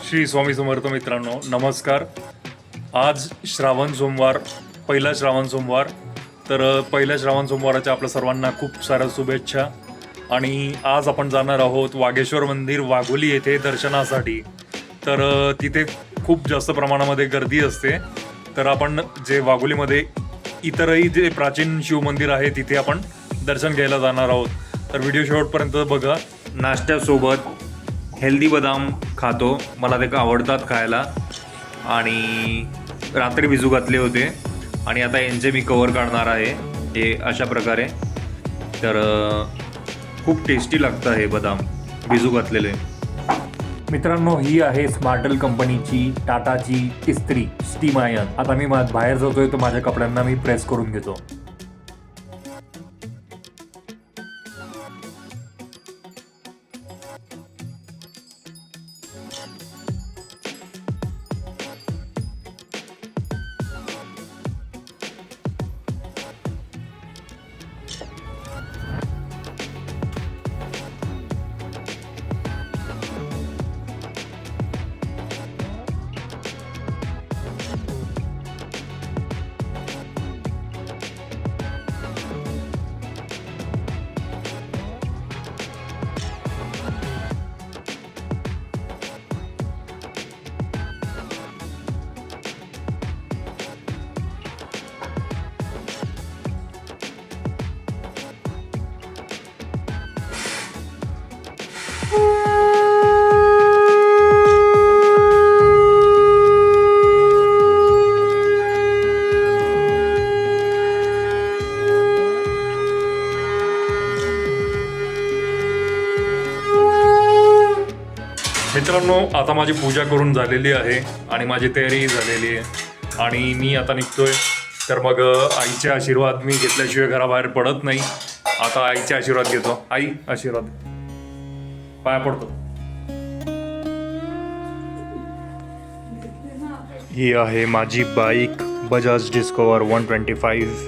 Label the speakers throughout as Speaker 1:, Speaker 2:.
Speaker 1: श्री स्वामी समर्थ मित्रांनो, नमस्कार. आज श्रावण सोमवार, पहिला श्रावण सोमवार. तर पहिल्या श्रावण सोमवाराच्या आपल्या सर्वांना खूप साऱ्या शुभेच्छा. आणि आज आपण जाणार आहोत वागेश्वर मंदिर वाघोली येथे दर्शनासाठी. तर तिथे खूप जास्त प्रमाणामध्ये गर्दी असते. तर आपण जे वाघोलीमध्ये इतरही जे प्राचीन शिवमंदिर आहे तिथे आपण दर्शन घ्यायला जाणार आहोत. तर व्हिडिओ शेवटपर्यंत बघा. नाश्त्यासोबत हेल्दी बदाम खातो, मला ते आवडतात खायला. आणि रात्री भिजू घातले होते आणि आता यांचे मी कवर काढणार आहे हे अशा प्रकारे. तर खूप टेस्टी लागतं हे बदाम भिजू घातलेले. मित्रांनो, ही आहे स्मार्टल कंपनीची टाटाची इस्त्री स्टीम आयर्न. आता मी बाहेर जातोय तर माझ्या कपड्यांना मी प्रेस करून घेतो. मित्रांनो, आता माझी पूजा करून झालेली आहे आणि माझी तयारी झालेली आहे आणि मी आता निघतोय. तर मग आईचे आशीर्वाद मी घेतल्याशिवाय घराबाहेर पडत नाही. आता आईचे आशीर्वाद घेतो. आई, आशीर्वाद. पाया पडतो. ही आहे माझी बाईक बजाज डिस्कवर 125.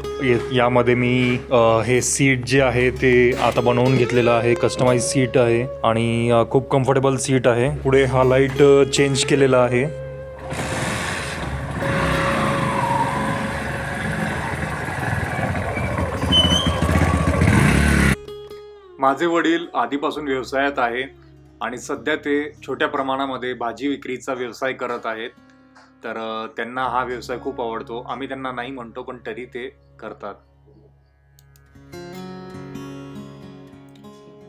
Speaker 1: यामध्ये मी हे सीट जे आहे ते आता बनवून घेतलेलं आहे. कस्टमाइज सीट आहे आणि खूप कम्फर्टेबल सीट आहे. पुढे हा लाईट चेंज केलेला आहे. माझे वडील आधीपासून व्यवसायात आहे आणि सध्या ते छोट्या प्रमाणामध्ये भाजी विक्रीचा व्यवसाय करत आहेत. तर त्यांना हा व्यवसाय खूप आवडतो. आम्ही त्यांना नाही म्हणतो, पण तरी ते करतात.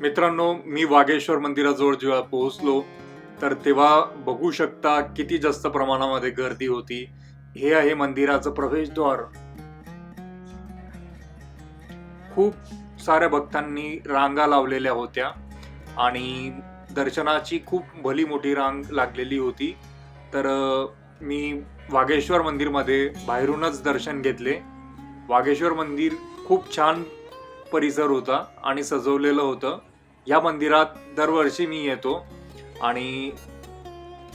Speaker 1: मित्रांनो, मी वागेश्वर मंदिराजवळ जेव्हा पोहोचलो तर तेव्हा बघू शकता किती जास्त प्रमाणामध्ये गर्दी होती. हे आहे मंदिराचं प्रवेशद्वार. खूप साऱ्या भक्तांनी रांगा लावलेल्या होत्या आणि दर्शनाची खूप भली मोठी रांग लागलेली होती. तर मी वागेश्वर मंदिरमध्ये बाहेरूनच दर्शन घेतले. वागेश्वर मंदिर खूप छान परिसर होता आणि सजवलेलं होतं. या मंदिरात दरवर्षी मी येतो आणि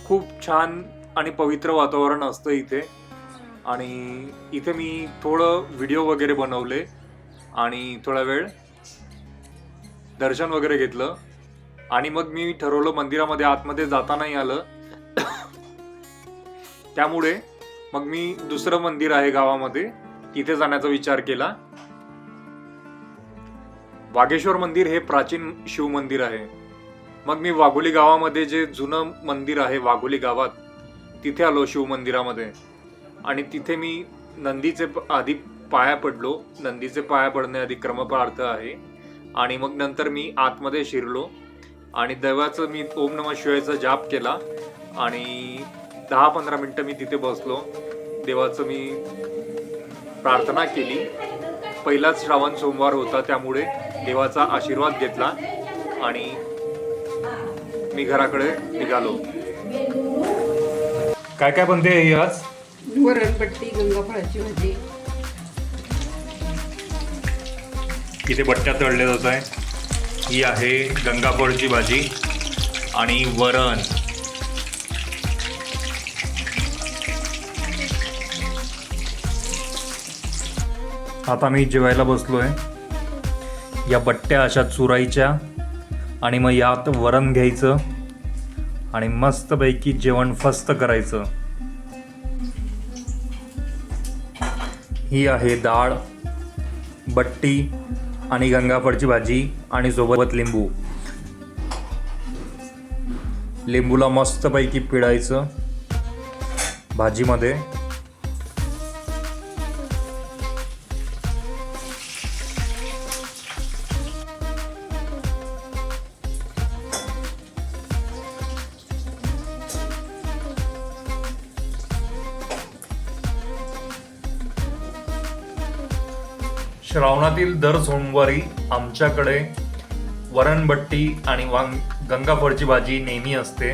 Speaker 1: खूप छान आणि पवित्र वातावरण असतं इथे. आणि इथे मी थोडं व्हिडिओ वगैरे बनवले आणि थोडा वेळ दर्शन वगैरे घेतलं आणि मग मी ठरवलं मंदिरामध्ये आतमध्ये जाता नाही आलं. त्यामुळे मग मी दुसरं मंदिर आहे गावामध्ये तिथे जाण्याचा विचार केला. वागेश्वर मंदिर हे प्राचीन शिव मंदिर आहे. मग मी वाघोली गावामध्ये जे जुनं मंदिर आहे वाघोली गावात तिथे आलो शिव मंदिरामध्ये. आणि तिथे मी नंदीचे आधी पाया पडलो. नंदीचे पाया पडण्याआधी क्रमप्रार्थ आहे. आणि मग नंतर मी आतमध्ये शिरलो आणि देवाचं मी ओम नमः शिवायचा जाप केला आणि 10-15 मिनिटं मी तिथे बसलो. देवाचं मी प्रार्थना केली. पहिलाच श्रावण सोमवार होता त्यामुळे देवाचा आशीर्वाद घेतला आणि मी घराकडे निघालो. काय काय बनते आज?
Speaker 2: वरणपट्टी, गंगाफळाची भाजी.
Speaker 1: इथे बट्ट्या तळले जात आहे. ही आहे गंगाफळची भाजी आणि वरण. आता मी जेवायला बसलोय. या बट्ट्या अशा चुरायच्या आणि मग यात वरण घ्यायचं आणि मस्तपैकी जेवण फस्त करायचं. ही आहे डाळ, बट्टी आणि गंगाफळची भाजी आणि सोबत लिंबू. लिंबूला मस्तपैकी पिळायचं भाजीमध्ये. श्रावणातील दर सोमवारी आमच्याकडे वरणबट्टी आणि गंगाफळची भाजी नेहमी असते.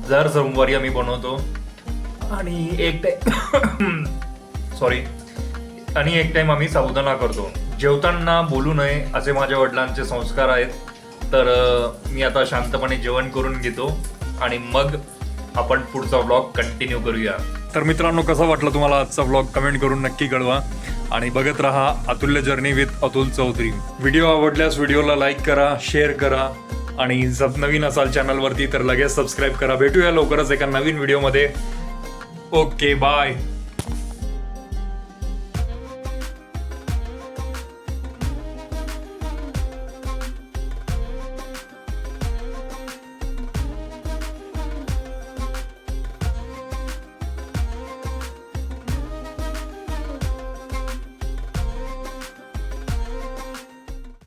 Speaker 1: दर सोमवारी आम्ही बनवतो. आणि एक टाइम आम्ही साबुदाणा करतो. जेवताना बोलू नये असे माझ्या वडिलांचे संस्कार आहेत. तर मी आता शांतपणे जेवण करून घेतो आणि मग आपण पुढचा व्लॉग कंटिन्यू करूया. तर मित्रांनो, कसा वाटला तुम्हाला आजचा व्लॉग कमेंट करून नक्की कळवा आणि बघत रहा Atulya journey with Atul Chaudhary. Video आवडल्यास व्हिडिओला लाईक करा, शेअर करा आणि जर नवीन असाल चॅनलवरती तर लगेच सबस्क्राईब करा. भेटूया लवकरच एका नवीन व्हिडिओमध्ये. Okay, bye.